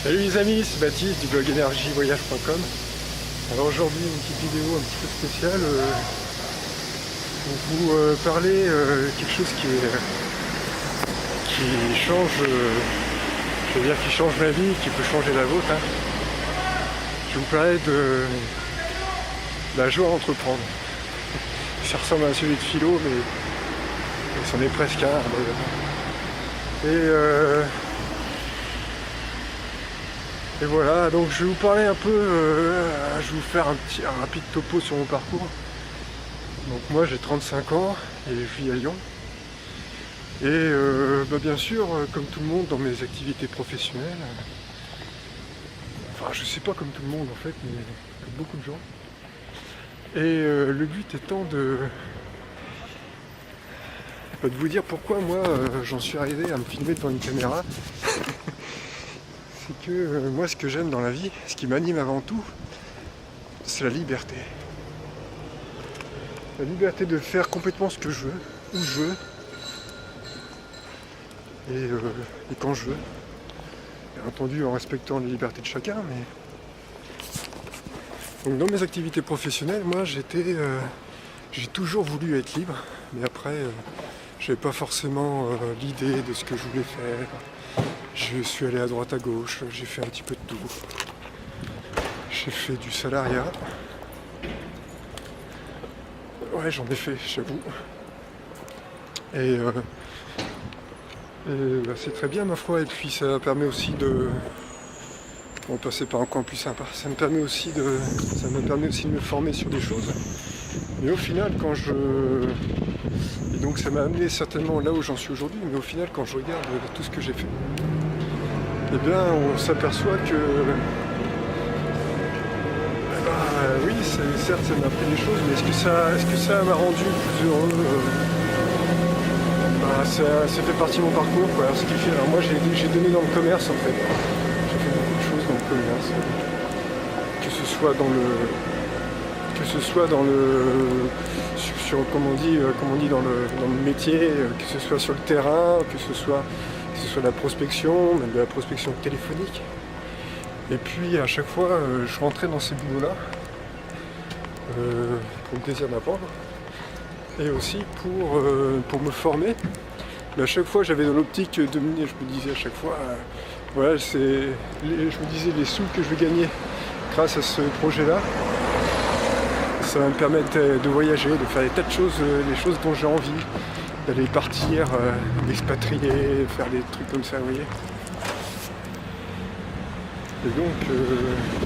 Salut les amis, c'est Baptiste du blog énergievoyage.com. Alors aujourd'hui une petite vidéo un petit peu spéciale pour vous parler quelque chose qui change, je veux dire qui change ma vie, qui peut changer la vôtre. Je vais vous parler de la joie à entreprendre. Ça ressemble à un sujet de philo, mais c'en est presque un d'ailleurs. Et voilà, donc je vais vous parler un peu, je vais vous faire un rapide topo sur mon parcours. Donc moi j'ai 35 ans et je vis à Lyon. Et bien sûr, comme tout le monde dans mes activités professionnelles, enfin je sais pas comme tout le monde en fait, mais comme beaucoup de gens. Et le but étant de vous dire pourquoi moi j'en suis arrivé à me filmer devant une caméra. C'est que moi ce que j'aime dans la vie, ce qui m'anime avant tout, c'est la liberté. La liberté de faire complètement ce que je veux, où je veux, et quand je veux. Bien entendu en respectant les libertés de chacun, mais... Donc dans mes activités professionnelles, moi j'ai toujours voulu être libre, mais après j'avais pas forcément l'idée de ce que je voulais faire. Je suis allé à droite à gauche, j'ai fait un petit peu de tout. J'ai fait du salariat. Ouais, j'en ai fait, j'avoue. Et c'est très bien ma foi, et puis ça permet aussi de... On va passer par un coin plus sympa. Ça me permet aussi de me former sur des choses. Mais au final, Et donc ça m'a amené certainement là où j'en suis aujourd'hui, mais au final, quand je regarde tout ce que j'ai fait, eh bien, on s'aperçoit que, oui, certes, ça m'a appris des choses, mais est-ce que ça m'a rendu plus heureux ça fait partie de mon parcours, quoi. Alors, ce qui fait, alors moi, j'ai donné dans le commerce, en fait. J'ai fait beaucoup de choses dans le commerce, que ce soit comme on dit dans le métier, que ce soit sur le terrain, que ce soit de la prospection, même de la prospection téléphonique. Et puis à chaque fois, je rentrais dans ces boulots-là pour le plaisir d'apprendre et aussi pour me former. Mais à chaque fois, j'avais dans l'optique de mener, je me disais à chaque fois, voilà, je me disais les sous que je vais gagner grâce à ce projet-là, ça va me permettre de voyager, de faire des tas de choses, les choses dont j'ai envie. D'aller partir, d'expatrier, faire des trucs comme ça, vous voyez. Et donc,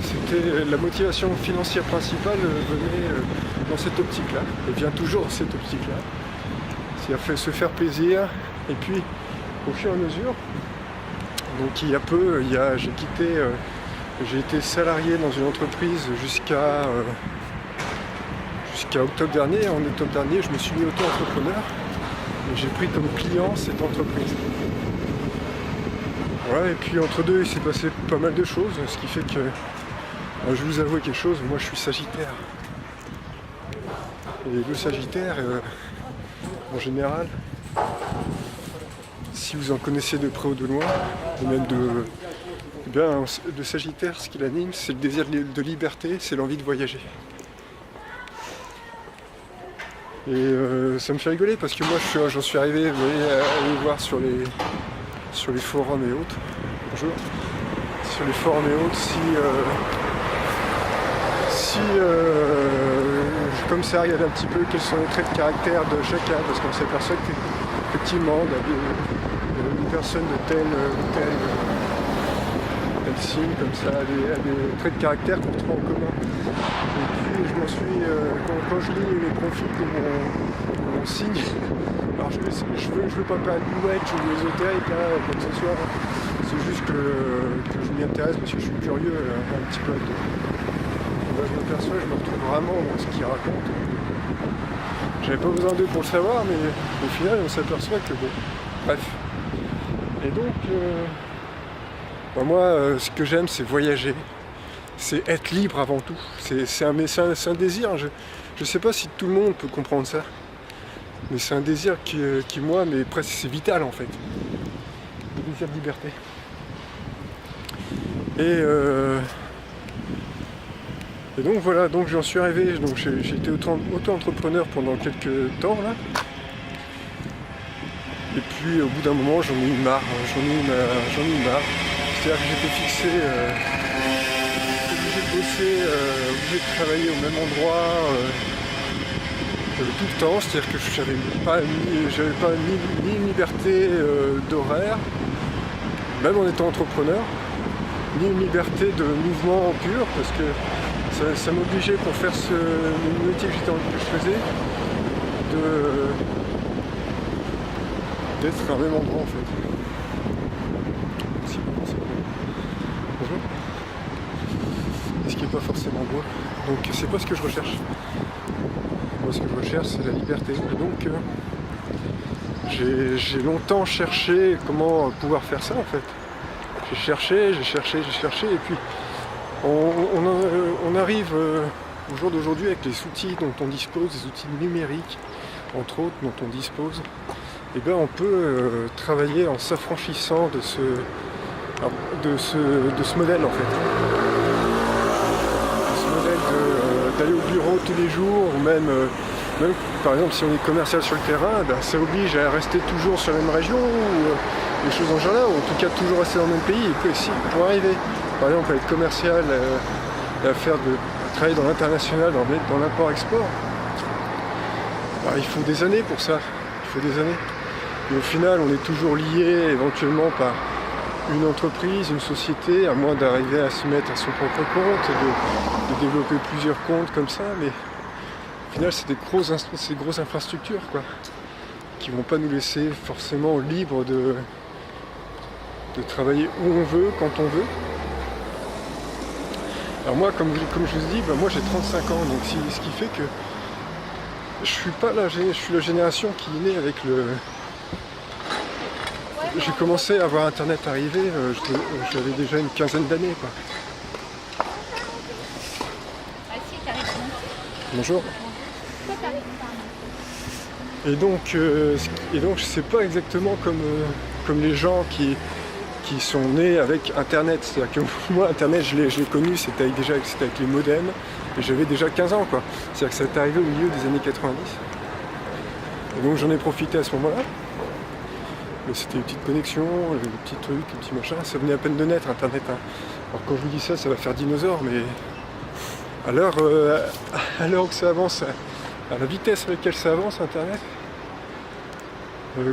c'était la motivation financière principale venait dans cette optique-là, et vient toujours dans cette optique-là. C'est-à-dire se faire plaisir, et puis au fur et à mesure, donc j'ai été salarié dans une entreprise jusqu'à octobre dernier. En octobre dernier, je me suis mis auto-entrepreneur. J'ai pris comme client cette entreprise. Voilà, et puis entre deux, il s'est passé pas mal de choses, ce qui fait que, je vais vous avouer quelque chose, moi je suis Sagittaire. Et le Sagittaire, en général, si vous en connaissez de près ou de loin, ou même de Sagittaire, ce qui l'anime, c'est le désir de liberté, c'est l'envie de voyager. Et ça me fait rigoler parce que moi j'en suis arrivé, vous voyez, à aller voir sur les forums et autres. Bonjour. Sur les forums et autres, comme ça, regarde un petit peu quels sont les traits de caractère de chacun, parce qu'on s'aperçoit qu'effectivement, une personne de tel signe comme ça, a des traits de caractère qu'on retrouve en commun. Et puis je m'en suis, quand je lis les profils de mon signe, alors je veux pas parler de New Age ou ésotérique, quoi que ce soit, c'est juste que je m'y intéresse parce que je suis curieux un petit peu. Je m'aperçois, je me retrouve vraiment dans ce qu'il raconte. J'avais pas besoin d'eux pour le savoir, mais au final on s'aperçoit que bon, bref. Et donc, moi, ce que j'aime, c'est voyager, c'est être libre avant tout. C'est un désir. Je sais pas si tout le monde peut comprendre ça, mais c'est un désir qui moi, mais presque c'est vital en fait. Le désir de liberté. Et donc voilà, donc j'en suis arrivé, donc j'ai été auto-entrepreneur pendant quelques temps là. Et puis au bout d'un moment j'en ai eu marre, C'est-à-dire que j'étais fixé, obligé de bosser, obligé de travailler au même endroit tout le temps, c'est-à-dire que j'avais pas ni une liberté d'horaire, même en étant entrepreneur, ni une liberté de mouvement pur, parce que ça m'obligeait pour faire le métier que je faisais d'être à un même endroit en fait. Bonjour. Et ce qui n'est pas forcément beau. Donc c'est pas ce que je recherche. Moi ce que je recherche c'est la liberté. Et donc j'ai longtemps cherché comment pouvoir faire ça en fait. J'ai cherché, et puis on arrive au jour d'aujourd'hui avec les outils dont on dispose, des outils numériques, entre autres, dont on dispose, et bien on peut travailler en s'affranchissant de ce modèle en fait. De ce modèle d'aller au bureau tous les jours, ou même par exemple si on est commercial sur le terrain, ben, ça oblige à rester toujours sur la même région, ou des choses dans ce genre-là, ou en tout cas toujours rester dans le même pays, et puis aussi pour arriver, par exemple, à être commercial, à travailler dans l'international, dans l'import-export, bah, il faut des années pour ça, Et au final, on est toujours lié éventuellement par une entreprise, une société, à moins d'arriver à se mettre à son propre compte, de développer plusieurs comptes comme ça, mais au final, c'est des grosses infrastructures, quoi, qui vont pas nous laisser forcément libres de travailler où on veut, quand on veut. Alors moi, comme je vous dis, bah moi j'ai 35 ans, donc ce qui fait que je suis la génération qui est née avec j'ai commencé à voir internet arriver, j'avais déjà une quinzaine d'années, quoi. Bonjour. Et donc c'est pas exactement comme les gens qui sont nés avec internet. C'est-à-dire que moi internet je l'ai connu, c'était avec les modems, et j'avais déjà 15 ans, quoi. C'est-à-dire que ça est arrivé au milieu des années 90. Et donc j'en ai profité à ce moment-là. Mais c'était une petite connexion, des petits trucs, des petits machins, ça venait à peine de naître internet, hein. Alors quand je vous dis ça, ça va faire dinosaure, mais à l'heure où ça avance, à la vitesse à laquelle ça avance internet,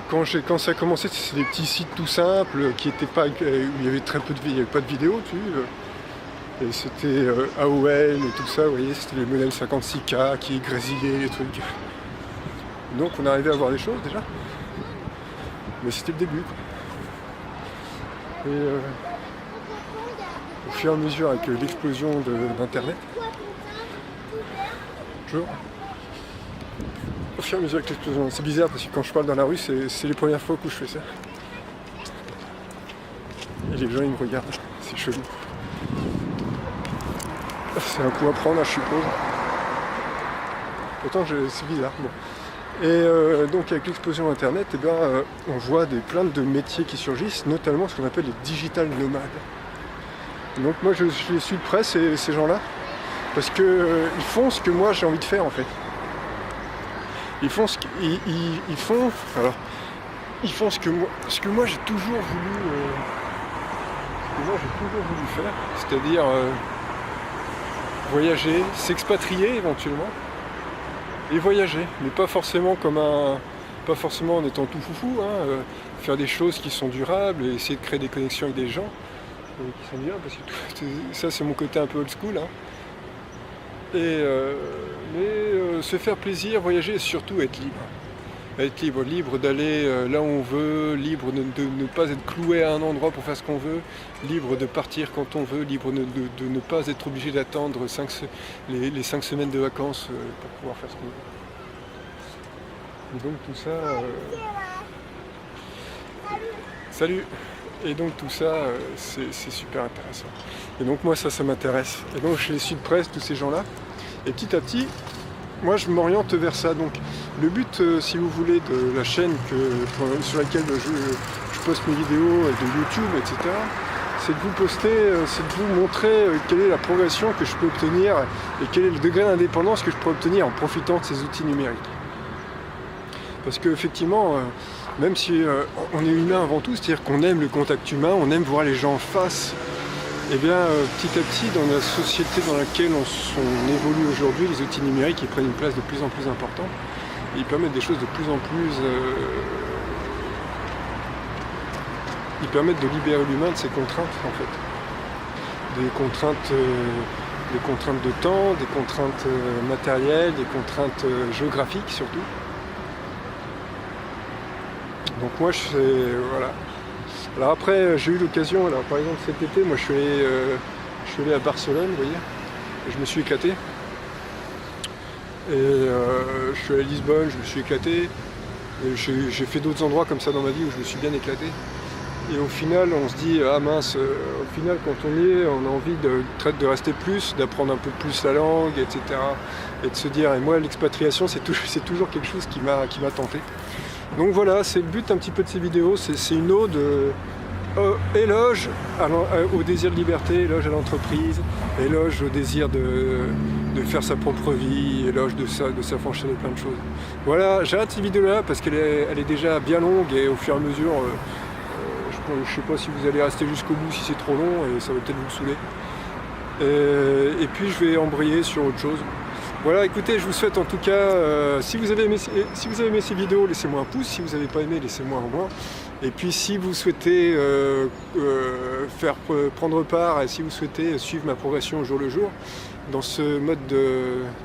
quand ça a commencé, c'était des petits sites tout simples qui étaient pas, où il y avait il n'y avait pas de vidéo dessus. Et c'était AOL et tout ça, vous voyez, c'était les modèles 56K qui grésillaient les trucs. Donc on arrivait à voir des choses déjà. Mais c'était le début, quoi. Et au fur et à mesure avec l'explosion d'internet, au fur et à mesure avec l'explosion, c'est bizarre parce que quand je parle dans la rue, c'est les premières fois que je fais ça. Et les gens ils me regardent, c'est chelou. C'est un coup à prendre, je suppose. Pourtant c'est bizarre. Bon. Et donc avec l'explosion internet, eh bien, on voit plein de métiers qui surgissent, notamment ce qu'on appelle les digital nomades. Donc moi je suis de près ces gens-là, parce que ils font ce que moi j'ai envie de faire en fait. Ils font ce que moi j'ai toujours voulu faire, c'est-à-dire voyager, s'expatrier éventuellement. Et voyager, mais pas forcément en étant tout foufou, hein, faire des choses qui sont durables et essayer de créer des connexions avec des gens qui sont bien, parce que ça c'est mon côté un peu old school, hein. Mais se faire plaisir, voyager et surtout être libre. Libre d'aller là où on veut, libre de ne pas être cloué à un endroit pour faire ce qu'on veut, libre de partir quand on veut, libre de ne pas être obligé d'attendre les 5 semaines de vacances pour pouvoir faire ce qu'on veut. Et donc tout ça... Salut. Et donc tout ça, c'est super intéressant. Et donc moi ça m'intéresse. Et donc je les suis de près, tous ces gens-là. Et petit à petit, moi je m'oriente vers ça. Donc le but, si vous voulez, de la chaîne sur laquelle je poste mes vidéos, de YouTube, etc., c'est de vous poster, c'est de vous montrer quelle est la progression que je peux obtenir et quel est le degré d'indépendance que je peux obtenir en profitant de ces outils numériques. Parce qu'effectivement, même si on est humain avant tout, c'est-à-dire qu'on aime le contact humain, on aime voir les gens en face, et bien petit à petit, dans la société dans laquelle on évolue aujourd'hui, les outils numériques ils prennent une place de plus en plus importante. Et ils permettent des choses de plus en plus... ils permettent de libérer l'humain de ses contraintes, en fait. Des contraintes de temps, des contraintes matérielles, des contraintes géographiques surtout. Donc moi je fais... voilà. Alors après j'ai eu l'occasion, alors par exemple cet été, moi je suis allé à Barcelone, vous voyez, et je me suis éclaté. Et je suis allé à Lisbonne, je me suis éclaté. Et j'ai fait d'autres endroits comme ça dans ma vie où je me suis bien éclaté. Et au final, on se dit, ah mince, au final, quand on y est, on a envie de rester plus, d'apprendre un peu plus la langue, etc. Et de se dire, et moi, l'expatriation, c'est toujours quelque chose qui m'a tenté. Donc voilà, c'est le but un petit peu de ces vidéos, c'est une ode, éloge au désir de liberté, éloge à l'entreprise, éloge au désir de faire sa propre vie, éloge de s'affranchir de plein de choses. Voilà, j'arrête cette vidéo-là parce qu'elle est déjà bien longue et au fur et à mesure, je ne sais pas si vous allez rester jusqu'au bout, si c'est trop long, et ça va peut-être vous saouler. Et puis je vais embrayer sur autre chose. Voilà, écoutez, je vous souhaite en tout cas, si vous avez aimé ces vidéos, laissez-moi un pouce, si vous n'avez pas aimé, laissez-moi un moins. Et puis si vous souhaitez prendre part, et si vous souhaitez suivre ma progression au jour le jour, dans ce mode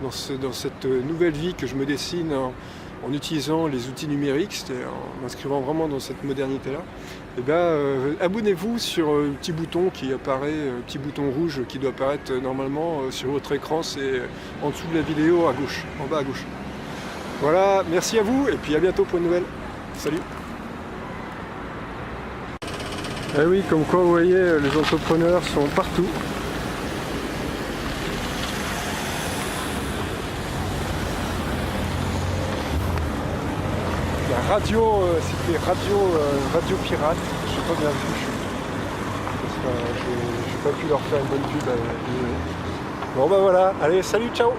dans cette nouvelle vie que je me dessine en utilisant les outils numériques, c'est-à-dire en m'inscrivant vraiment dans cette modernité-là, et bien abonnez-vous sur le petit bouton qui apparaît, le petit bouton rouge qui doit apparaître normalement sur votre écran, c'est en dessous de la vidéo à gauche, en bas à gauche. Voilà, merci à vous et puis à bientôt pour une nouvelle. Salut. Eh oui, comme quoi vous voyez, les entrepreneurs sont partout. La radio, c'était Radio Pirate, je sais pas bien vu. J'ai pas pu leur faire une bonne pub. Bon bah voilà, allez, salut, ciao.